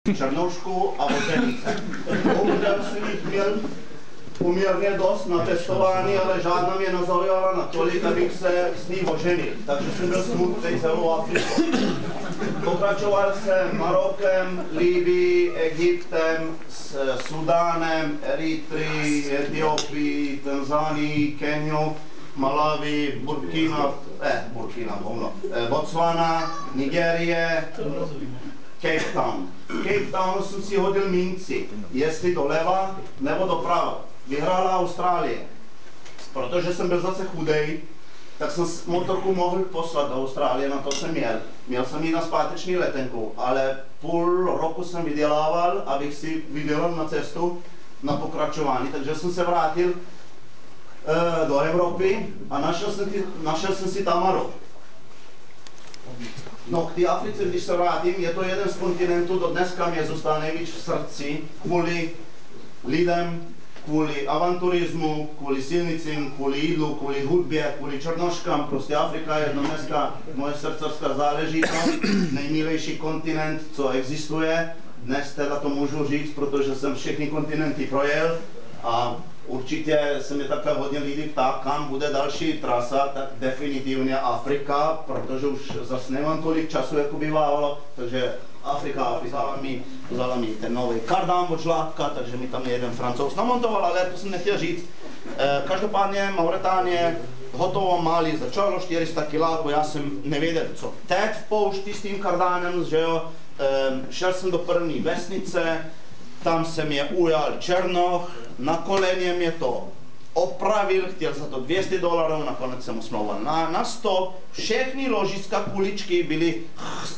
Černoušku a Vozenice. Bohužel jsem jich měl poměrně dost na testování, ale žádná mě nezaujala natolik, abych se s ní oženil. Takže jsem byl smutný celou Afrikou. Pokračoval jsem Marokem, Libii, Egyptem, Sudánem, Eritrii, Etiopii, Tanzánii, Keniu, Malawi, Botswana, Nigérie, Cape Town. Cape Town jsem si hodil minci, jestli doleva nebo doprava. Vyhrála Austrálie. Protože jsem byl zase chudej, tak jsem motorku mohl poslat do Austrálie, na to jsem měl. Měl jsem ji na zpáteční letenku, ale půl roku jsem vydělával, abych si vydělal na cestu na pokračování. Takže jsem se vrátil do Evropy a našel jsem si tam Marok. No, k té Africe, když se vrátím, je to jeden z kontinentů, do dneska mě zůstal nejvíc v srdci kvůli lidem, kvůli avanturismu, kvůli silnicím, kvůli jídlu, kvůli hudbě, kvůli černoškám. Prostě Afrika je do dneska moje srdcařská záležitost, nejmilejší kontinent, co existuje. Dnes teda to můžu říct, protože jsem všechny kontinenty projel a určitě se mi takhle hodně lidí ptá, kam bude další trasa, tak definitivně Afrika, protože už zase nemám tolik času, jako bývalo, takže Afrika vzala mi ten nový kardán od žlátka, takže mi tam jeden Francouz namontoval, ale to jsem nechtěl říct. Každopádně Mauritánie hotovo Mali začalo 400 kiláků, já jsem nevěděl co. Teď v poušti s tím kardánem, že jo, šel jsem do první vesnice, tam se mě ujal Černoch, na koleně mě to opravil, chtěl za to $200, nakonec jsem mu smlouval na 100, všechny ložiska, kuličky byly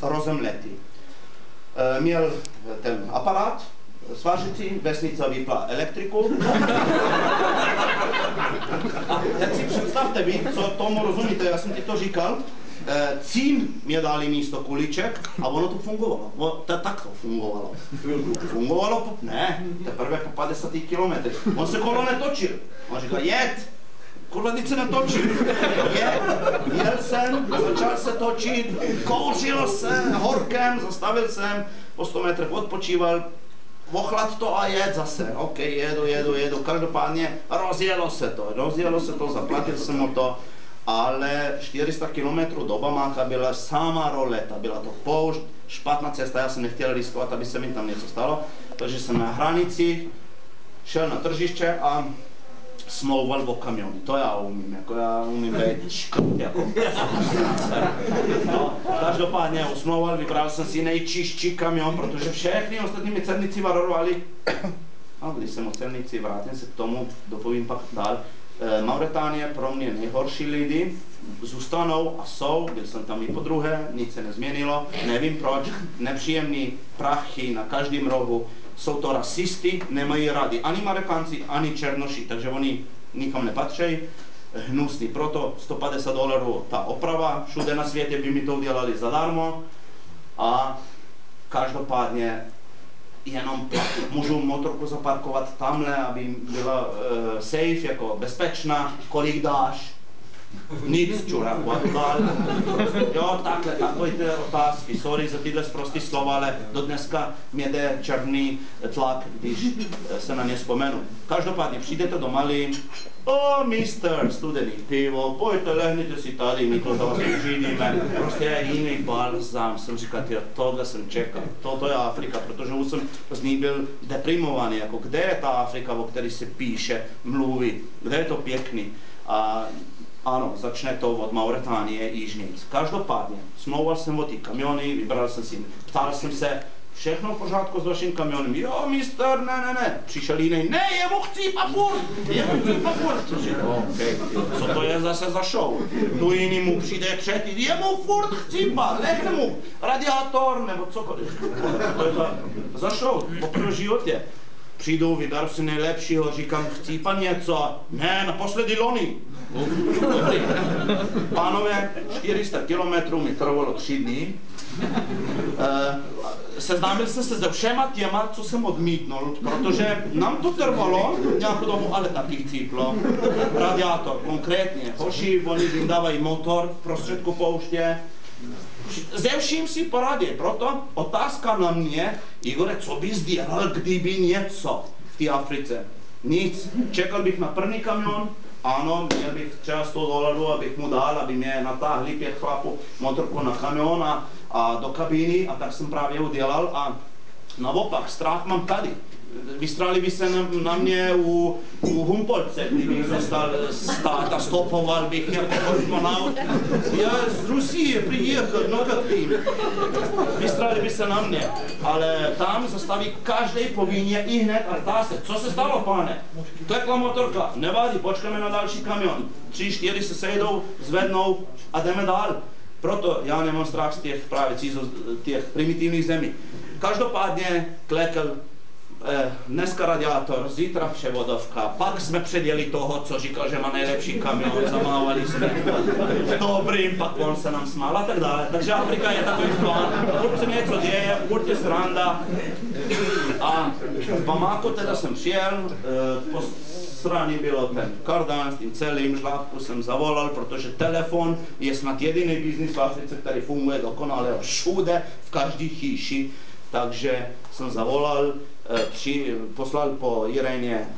rozemlety. Měl ten aparát svařicí, vesnica vypla elektriku. A teď si představte vy, co tomu rozumíte, já jsem ti to říkal. Cín mě dali místo kuliček a ono to fungovalo. Tak to fungovalo. Fungovalo, ne, teprve po 50 kilometrech. On se kolo netočil. On říkal, jed! Kurva, teď se netočil. Jel jsem, začal se točit, kouřilo se horkem, zastavil jsem, po 100 metrech odpočíval, ochlad to a jet zase. OK, jedu. Každopádně rozjelo se to, zaplatil jsem mu to. Ale 400 km do Bamaka byla sama roleta, byla to poušť, špatná cesta, já jsem nechtěl riskovat, aby se mi tam něco stalo, takže jsem na hranici šel na tržiště a smlouval o kamiony. To já umím, jako já umím být jako. No, každopádně usmlouval, vybral jsem si nejčistší kamion, protože všechny ostatní mi celníci varovali. A když jsem o celníci, vrátím se k tomu, dopovím pak dál. Mauritánie pro mě nejhorší lidi, zůstanou a jsou, byl jsem tam i podruhé, nic se nezměnilo, nevím proč, nepříjemný prachy na každém rohu, jsou to rasisti, nemají rádi ani Marokánci, ani Černoši, takže oni nikam nepatří, hnusný, proto $150 ta oprava, všude na světě by mi to udělali zadarmo a každopádně jenom platit. Můžu motorku zaparkovat tamhle, aby byla safe, jako bezpečná, kolik dáš? Nic, čuráku, a dál. Jo, takhle, takový ty otázky, sorry za tyhle sprostý slova, ale do dneska mě jde černý tlak, když se na ně vzpomenu. Každopádně přijdete do Mali, mister, studený pivo, pojďte, lehnete si tady, my to za vás přijdeme, prostě je jiný balzám, jsem říkal, tohle jsem čekal, toto je Afrika, protože už jsem z ní byl deprimovaný, jako kde je ta Afrika, o které se píše, mluví, kde je to pěkný. A ano, začne to od Mauritánie jižnějc. Každopádně, smlouval jsem o ty kamiony, vybral jsem si, ptal jsem se, všechno v pořádku s vaším kamionem. Jo, mister, ne. Přišel jiný, ne, jemu chcípa furt. Okay. Co to je zase za show? Tu jiný mu přijde třetí, jemu furt chcípa, lehne mu radiátor, nebo cokoliv. To je za show, po životě. Přijdu, vyberu si nejlepšího, říkám, chcípa něco? Ne, naposledy loni. Dobrý. Pánové, 400 km mi trvalo 3 dny. Seznámil jsem se se všema těma, co jsem odmítnul, protože nám to trvalo nějakou dobu, ale taky chcíplo. Radiátor, konkrétně. Hoši, oni vydávají motor v prostředku pouště. Ze vším si poradí, proto otázka na mě, Igore, co bys dělal, kdyby něco v té Africe? Nic. Čekal bych na první kamion, ano, měl bych třeba $100, abych mu dal, aby mě natáhli 5 chlapů motorku na kamion a do kabíny, a tak jsem právě udělal. A naopak, strach mám tady. Vystrali by se na mě u Humpolce, kdybych zostal stát a stopoval bych jako kosmonaut. Já z Rusie přijel, no jak tým. Vystrali by se na mě, ale tam zastaví každý povinně i hned a ptá se, co se stalo, pane? Klekla motorka, nevadí, počkáme na další kamion. 3-4 se sejdou, zvednou a jdeme dál. Proto já nemám strach z těch primitivních zemí. Každopádně klekl dneska radiátor, zítra převodovka, pak jsme předjeli toho, co říkal, že má nejlepší kamion, zamávali jsme dobrým, pak on se nám smál a tak dále. Takže Afrika je takový plán, furt se něco děje, furt je sranda. A v Bamako teda jsem přijel, po straně bylo ten kardan s tím celým žlátku jsem zavolal, protože telefon je snad jediný biznis v Africe, který funguje dokonale všude, v každé chýši. Takže jsem zavolal, poslal po Iréně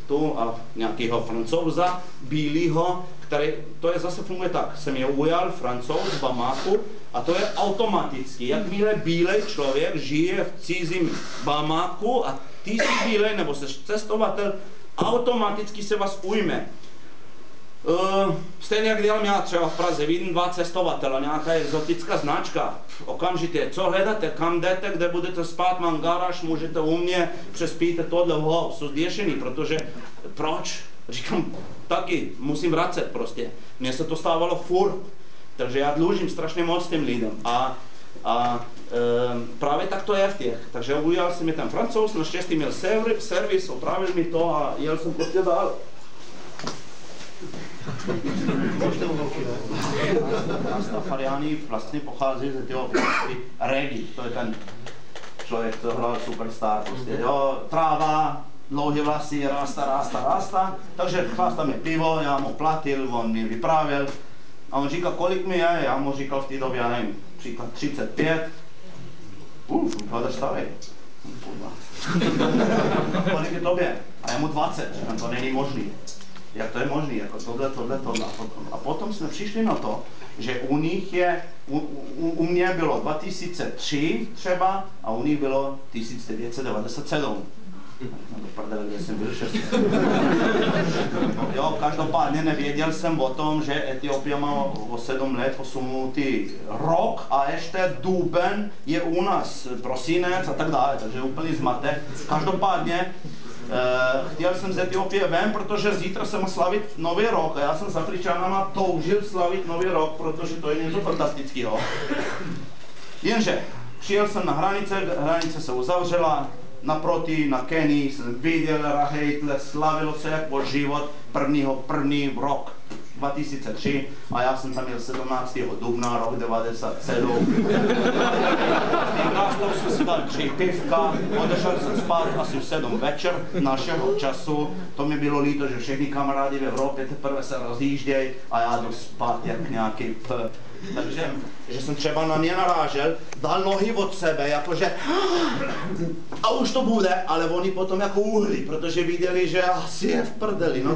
tu a nějakého Francouza, bílýho, který, to je zase funguje tak, jsem je ujal, Francouz v Bamaku, a to je automaticky, jakmile bílej člověk žije v cizím Bamaku a ty jsi bílej nebo jsi cestovatel, automaticky se vás ujme. Stejně jak dělám já třeba v Praze, vidím 2 cestovatele, nějaká exotická značka, okamžitě, co hledáte, kam jdete, kde budete spát, mám garáž, můžete u mě, přespíte tohle, wow, jsou zděšený, protože proč? Říkám, taky, musím vracet prostě, mně se to stávalo furt, takže já dlužím strašně moc těm lidem a právě tak to je v těch, takže ujal jsem mi ten Francouz, naštěstí měl servis, opravil mi to a jel jsem prostě dál. Rastafariáni vlastně pochází z Etiopie, Regi, to je ten člověk, to hrál superstar, prostě, jo, tráva, dlouhé vlasy, rasta, takže chlasta mi pivo, já mu platil, on mi vyprávěl a on říkal, kolik mi je, já mu říkal v té době, já nevím, příklad 35, vypadáš starý. Kolik je tobě? A já mu 20, říkám, to není možný. Jak to je možný, jako tohle. A potom jsme přišli na to, že u nich je, u mě bylo 2003 třeba a u nich bylo 1997. No do prdele, kde jsem byl 6. Jo, každopádně nevěděl jsem o tom, že Etiopie má o 7 let posunutý rok a ještě duben je u nás prosinec a tak dále, takže úplný zmatek. Každopádně chtěl jsem z Etiopie ven, protože zítra jsem má slavit Nový rok a já jsem s Afričanama toužil slavit Nový rok, protože to je něco fantastického. Jenže přijel jsem na hranice se uzavřela, naproti na Kenii jsem viděl rahejtle, slavilo se jako život první rok 2003 a já jsem tam měl 17. dubna rok 97. Jsem si dal 3 pivka, odešel jsem spát asi v 7 večer našeho času. To mi bylo líto, že všichni kamarádi v Evropě teprve se rozjíždějí a já jdu spát jak nějaký Takže, že jsem třeba na ně narážel, dal nohy od sebe, jakože a už to bude, ale oni potom jako uhli, protože viděli, že asi je v prdeli, no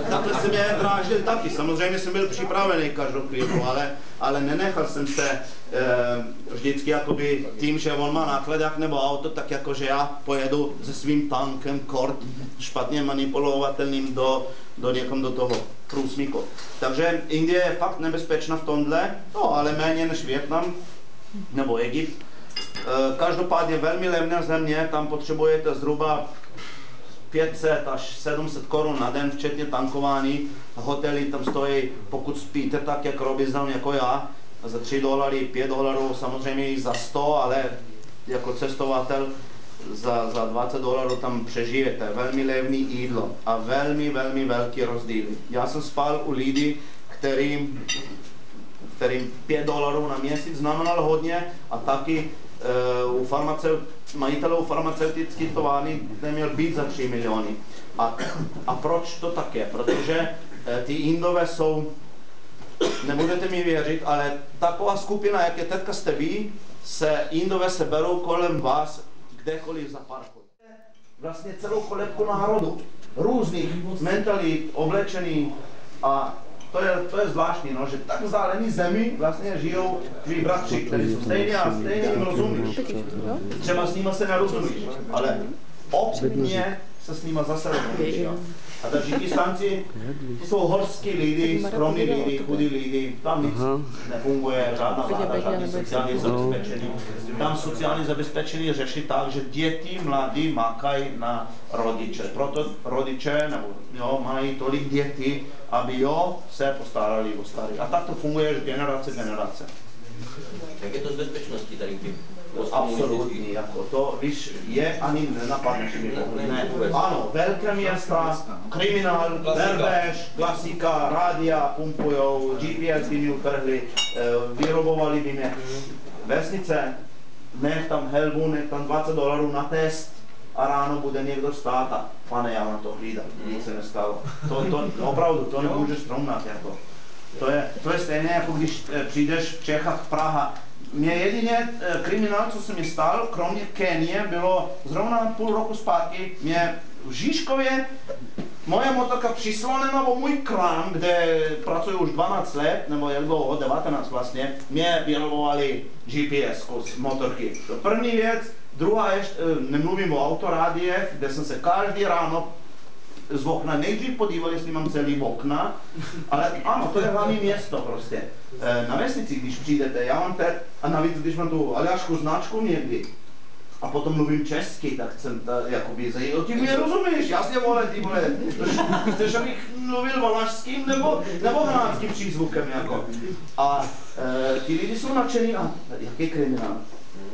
takhle jsem je drážil taky, samozřejmě jsem byl připravený každou chvíli, ale nenechal jsem se vždycky jakoby tím, že on má nákladák nebo auto, tak jakože já pojedu se svým tankem kort špatně manipulovatelným do někam do toho průsmyku. Takže Indie je fakt nebezpečná v tomhle, no ale méně než Vietnam nebo Egypt. Každopádně velmi levná země, tam potřebujete zhruba 500 až 700 korun na den, včetně tankování. Hotely tam stojí, pokud spíte tak, jak Robinson jako já, za $3, $5, samozřejmě i za 100, ale jako cestovatel za $20 tam přežijete. Velmi levný jídlo a velmi velký rozdíly. Já jsem spal u lidí, kterým $5 na měsíc znamenalo hodně a taky majitelů farmaceutické továrny neměl být za 3 miliony. A proč to tak je? Protože ty Indové jsou nebudete mi věřit, ale taková skupina, jak je teďka jste vy, se Indové se berou kolem vás kdekoliv zaparkovat. Vlastně celou kolebku národu, různých mentalit, oblečených a to je zvláštní, no, že tak vzdálený zemi vlastně žijou tví bratři, kteří jsou stejně a stejně jim rozumíš. Třeba s nima se nerozumíš, ale obdobně se s nima zase rozumíš. A Tadžikistánci jsou horský lidi, skromní lidi, chudí lidi, tam nic nefunguje, žádná vláda, žádný sociální zabezpečení. Tam sociální zabezpečení řeší tak, že děti mladí makají na rodiče. Proto rodiče nebo, jo, mají tolik dětí, aby se postarali o starý. A tak to funguje generace. Jak je to z bezpečností tady? Absolutní, jako to, když je ani nenapadne, že by mohli. Ne. Ano, velké města, kriminál, berbež, klasika, rádia pumpujou, GPS by mi utrhli, vyrobovali by mě. Vesnice, nech tam helbu, nech tam $20 na test a ráno bude někdo stát a pane, já na to hlídám, nic se nestalo. Opravdu, to nemůžeš srovnat jako. To je stejné, jako když přijdeš v Čechách, Praha. Mě jedině kriminál, co se mi stal, kromě Kenie, bylo zrovna půl roku zpátky, mě v Žižkově moje motorka přislonena o můj krám, kde pracuji už 12 let, nebo jak dlouho, 19 vlastně, mě vyrobovali GPS z motorky. To první věc, druhá ještě, nemluvím o autorádiech, kde jsem se každý ráno z okna nejdřív podíval, jestli mám celý okna, ale ano, to je hlavní město prostě. Na vesnici, když přijdete, já mám a navíc, když mám tu Aljašku značku někdy, a potom mluvím česky, tak jsem jakoby zajímal, ty mě rozumíš, jasně vole, ty vole, chceš, abych mluvil valašským nebo hanáckým přízvukem jako. A ti lidi jsou nadšení, a jaký kriminál?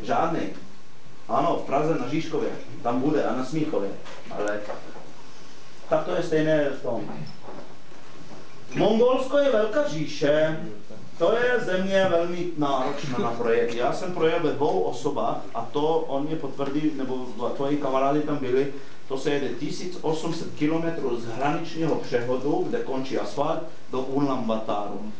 Žádný. Ano, v Praze na Žižkově, tam bude, a na Smíchově, ale tak to je stejné v tom. Mongolsko je velká říše, to je země velmi náročná na projekt. Já jsem projel ve 2 osobách a to on mě potvrdí, nebo tvoji kamarádi tam byli, to se jede 1800 km z hraničního přechodu, kde končí asfalt, do Ulaanbaatáru.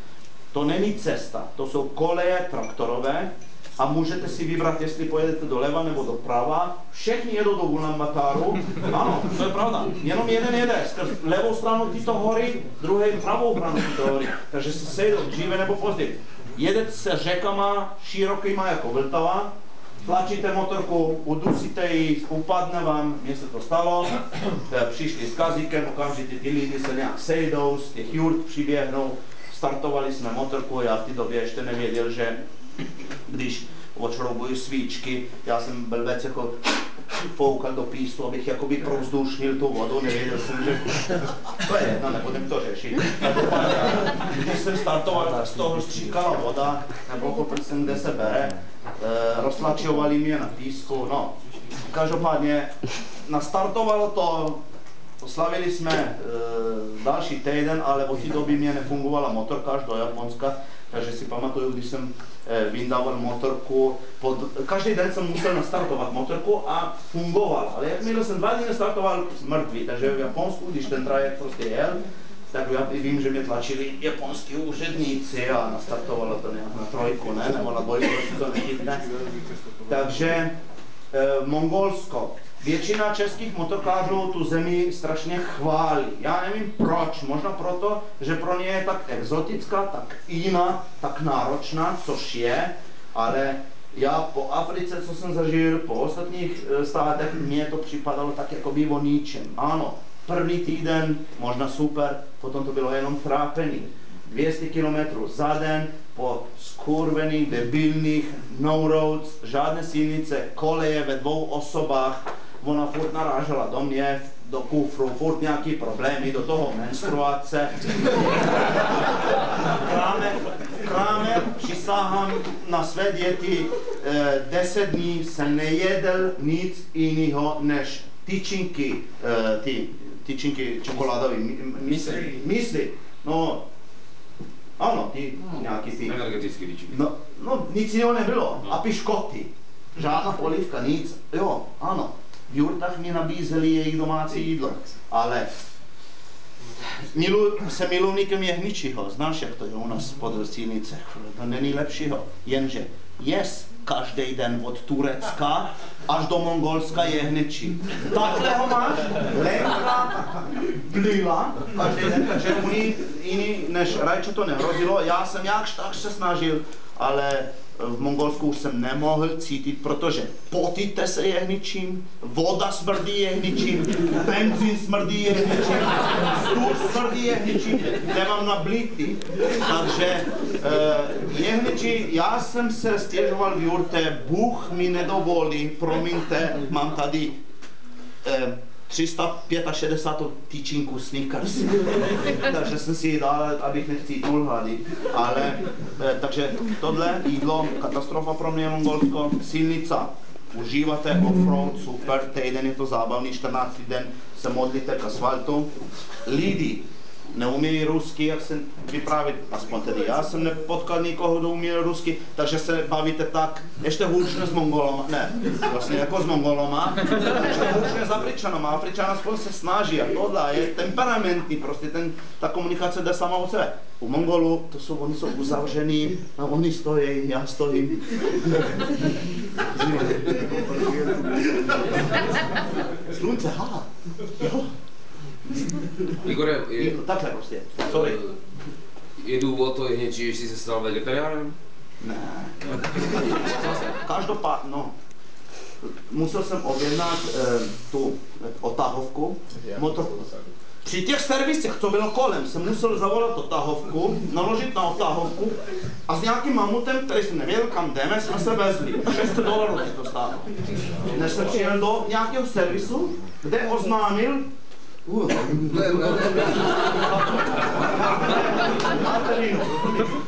To není cesta, to jsou koleje traktorové a můžete si vybrat, jestli pojedete doleva nebo doprava. Všichni jedou do Ulaanbaatáru. Ano, to je pravda. Jenom jeden jede skrz levou stranu tyto hory, druhý pravou stranu tyto hory. Takže se sejdou dříve nebo později. Jedete se řekama širokýma jako Vltava, tlačíte motorku, udusíte ji, upadne vám, mně se to stalo, přišli s kazíkem, okamžitě ty lidi se nějak sejdou, z těch jurt přiběhnou, startovali jsme motorku, já v té době ještě nevěděl, že když odšroubuji svíčky, já jsem blbec jako foukal do pístu, abych jakoby provzdušnil tu vodu, nevěděl jsem, že to je jedno, nebudem to řešit. Když jsem startoval, tak z toho stříkala voda, nepochopil jsem, kde se bere, roztlačovali mě na písku, no. Každopádně nastartovalo to, oslavili jsme další týden, ale od té doby mě nefungovala motorka až do Japonska, takže si pamatuju, když jsem vyndával motorku, každý den jsem musel nastartovat motorku a fungoval, ale jakmile jsem 2 dny nestartoval, mrtvý, takže v Japonsku, když ten trajekt prostě jel, tak já vím, že mě tlačili japonský úředníci a nastartovalo to nějak na 3, ne, nebo na 2, to nechytne. Takže Mongolsko. Většina českých motorkářů tu zemi strašně chválí. Já nevím proč, možná proto, že pro ně je tak exotická, tak jiná, tak náročná, což je, ale já po Africe, co jsem zažil, po ostatních státech, mně to připadalo tak jako by o ničem. Ano, první týden, možná super, potom to bylo jenom trápení. 200 km za den po skurvených, debilních, no roads, žádné silnice, koleje ve 2 osobách. Ona furt narážela do mě, do kufru, furt nějaký problémy, do toho menstruace. Krámer, přísahám na své děti, 10 dní jsem nejedl nic jiného než tyčinky čokoládové, mysli. No, ano, nějaký ty. Energetický tyčinky. No, nic jiného nebylo. A piškoty. Žádná polívka, nic. Jo, ano. V jurtách mi nabízeli jejich domácí jídlo, ale jsem milovníkem jehničího, znáš, jak to je u nás pod silnice, to není lepšího, jenže každý den od Turecka až do Mongolska jehničí. Takhle ho máš, lenka, blila, každý den, takže jiný než rajče to nehrozilo, já jsem jakž tak se snažil, ale v Mongolsku už jsem nemohl cítit, protože potíte se jehničím, voda smrdí jehničím, benzín smrdí jehničím, vzduch smrdí jehničím, nemám na blity. Takže jehničí, já jsem se stěžoval v jurte, Bůh mi nedovolí, promiňte, mám tady 365 tyčinku Snickers. Takže jsem si ji dal, abych necítil hlady. Ale, takže tohle jídlo, katastrofa pro mě Mongolsko, silnica. Užíváte offroad, super, týden je to zábavný, 14. den se modlíte k asfaltu. Lidi neumějí rusky, jak se vyprávět, aspoň tedy já jsem nepotkal nikoho, kdo uměl rusky, takže se bavíte tak, ještě hůř s Mongolama, ne, vlastně jako s Mongolama, ještě hůř s Afričanama, Afričan aspoň se snaží a tohle je temperamentní, prostě ta komunikace jde sama od sebe. U Mongolů, oni jsou uzavřený, a oni stojí, já stojím. Slunce, jo. Igore, takhle prostě, sorry. Je důvod to jehničí, že jsi se stal vegetariánem? Ne. Každopádně, no. Musel jsem objednat tu otahovku, Při těch servisech, co bylo kolem, jsem musel zavolat otahovku, naložit na otahovku a s nějakým mamutem, který jsem nevěděl, kam jdeme, jsme se vezli. $600 mi to stálo. Než jsem přijel do nějakého servisu, kde oznámil,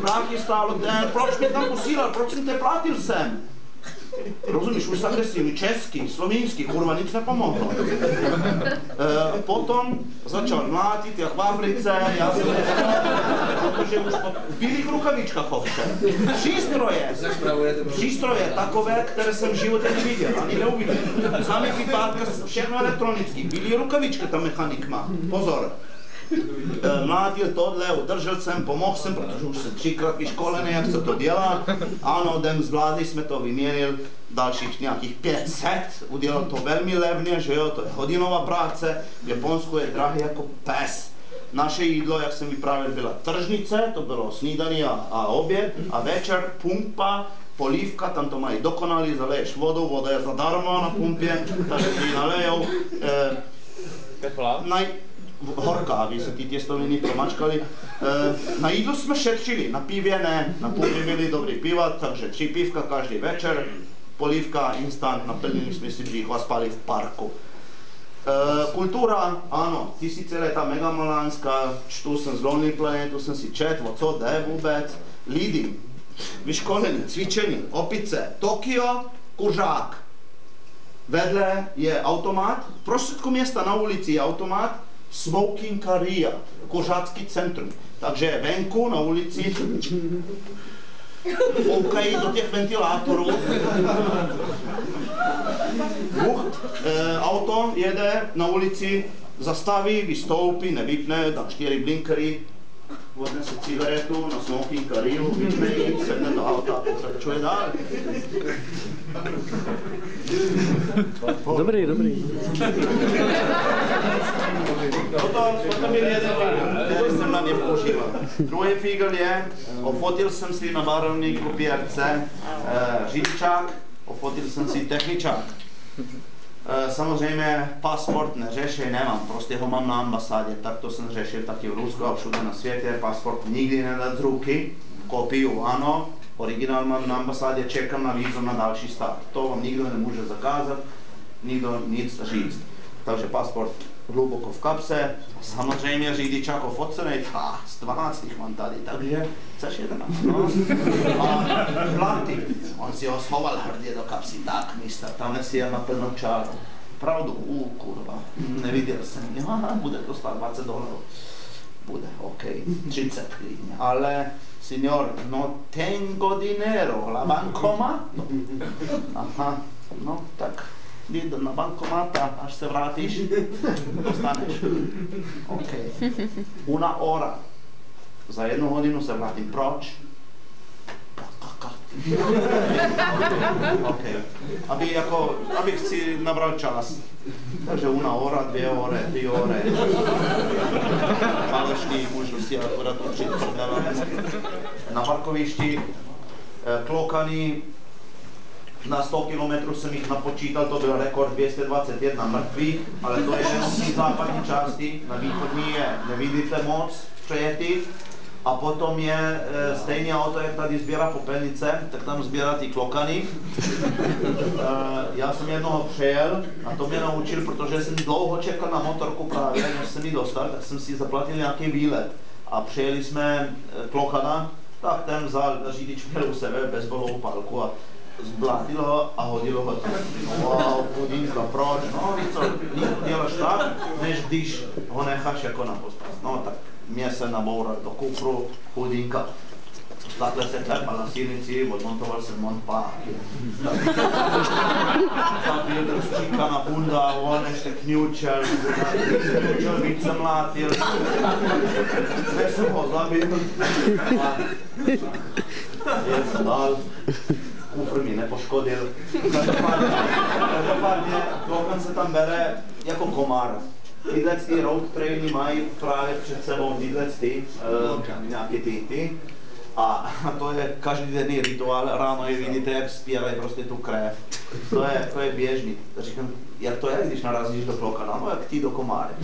Práky stálo den, proč mě tam posílal, proč jsem tě platil sem? Rozumíš, už agresivní, český, slovinský, kurva, nic nepomohlo. Potom začal mlátit, jak v Africe, já jsem protože už v bílých rukavičkách ovšem. Přístroje takové, které jsem v životě neviděl, ani neuviděl. Samý vypárka, všechno elektronický, bílý rukavičky ta mechanik má, pozor. Mlátil tohle, udržel jsem, pomohl jsem, protože už jsem 3krát vyškolený, jak se to dělá. Ano, den z vlády jsme to vyměnil, dalších nějakých 500, udělal to velmi levně, že jo, to je hodinová práce, v Japonsku je drahý jako pes. Naše jídlo, jak jsem vyprávěl, byla tržnice, to bylo snídaní a oběd, a večer pumpa, polívka, tam to mají dokonalý, zaleješ vodou, voda je zadarmo na pumpě, takže ji nalejou. Horká, aby se ty těstoviny promačkaly. Na jídlo jsme šetřili, na pivě ne, na pumpě byly dobrý piva, takže 3 pivka každý večer, polívka, instant, naplnili jsme si břicho a spali v parku. Kultura, ano, tisíciletá megamalanská, čtu jsem z Lonely Planetu, jsem si četl, o co jde vůbec. Lidi, vyškolení, cvičení, opice, Tokio, kuřák. Vedle je automat, v prostředku města na ulici je automat, Smoking area, kuřácký centrum. Takže venku na ulici foukají do těch ventilátorů. Auto jede na ulici, zastaví, vystoupí, nevypne, dá 4 blinkery, vodne si cigaretu na smoking area, vypne ji, sedne do auta a pokračuje dál. Dobrý. Toto byl jeden figl, který jsem na mě používal. Druhý figl je, ofotil jsem si na barovní kopírce řidičák, ofotil jsem si techničák. Samozřejmě pasport neřeším, nemám, prostě ho mám na ambasádě, tak to jsem řešil taky v Rusku a všude na světě, pasport nikdy nedat z ruky, kopiu ano, originál mám na ambasádě, čekám na vízum na další stát. To vám nikdo nemůže zakázat, nikdo nic říct. Takže pasport hluboko v kapse, samozřejmě řidičák ofocenej, z 12 mám tady, takže chceš 11, no. A platy, on si ho schoval hrdě do kapsy, tak mistr, tam si jel na plnou čáru. Pravdu, kurva, neviděl jsem, bude to stát $20. Bude, ok, 30 klidně, ale signor, no tengo dinero, la bancomato. Aha, no tak jdi na bankomat a až se vrátíš, dostaneš. OK. 1 hora. Za 1 hodinu se vrátím. Proč? OK. Abych si nabral čas. Takže 1 hora, 2 hory, 3 hory. Falešný možnosti akorát učit. Na parkovišti klokany. Na 100 km jsem jich napočítal, to byl rekord 221 mrtvých, ale to je jenom v západní části, na východní je nevidíte moc přejety. A potom je stejně auto, jak tady sbírá popelnice, tak tam sbírá ty klokany. Já jsem jednoho přejel a to mě naučil, protože jsem dlouho čekal na motorku právě, než jsem ji dostal, tak jsem si zaplatil nějaký výlet. A přejeli jsme klokana, tak ten vzal, řidič měl u sebe bezbolovou pálku a zblátil ho a hodil ho tam. Wow, chudinka, proč? No víš co, děláš tak, než když ho necháš jako na pospas. No tak mě se naboural do kufru, chudinka. Takhle se klepal na silnici, odmontoval jsem montpák. Zabil držčíka na bunda a on ještě kňučel, víc se mlátil. Než jsem ho zabil. Jel dál. Kufr mi nepoškodil. Každopádně klokan se tam bere jako komár. Tyhle ty road trainy mají právě před sebou nějaké ty. A to je každodenní rituál, ráno je vidíte, jak spírají prostě tu krev. To je běžný. Říkám, jak to je, když narazíš do klokana? No jak ty do komáry.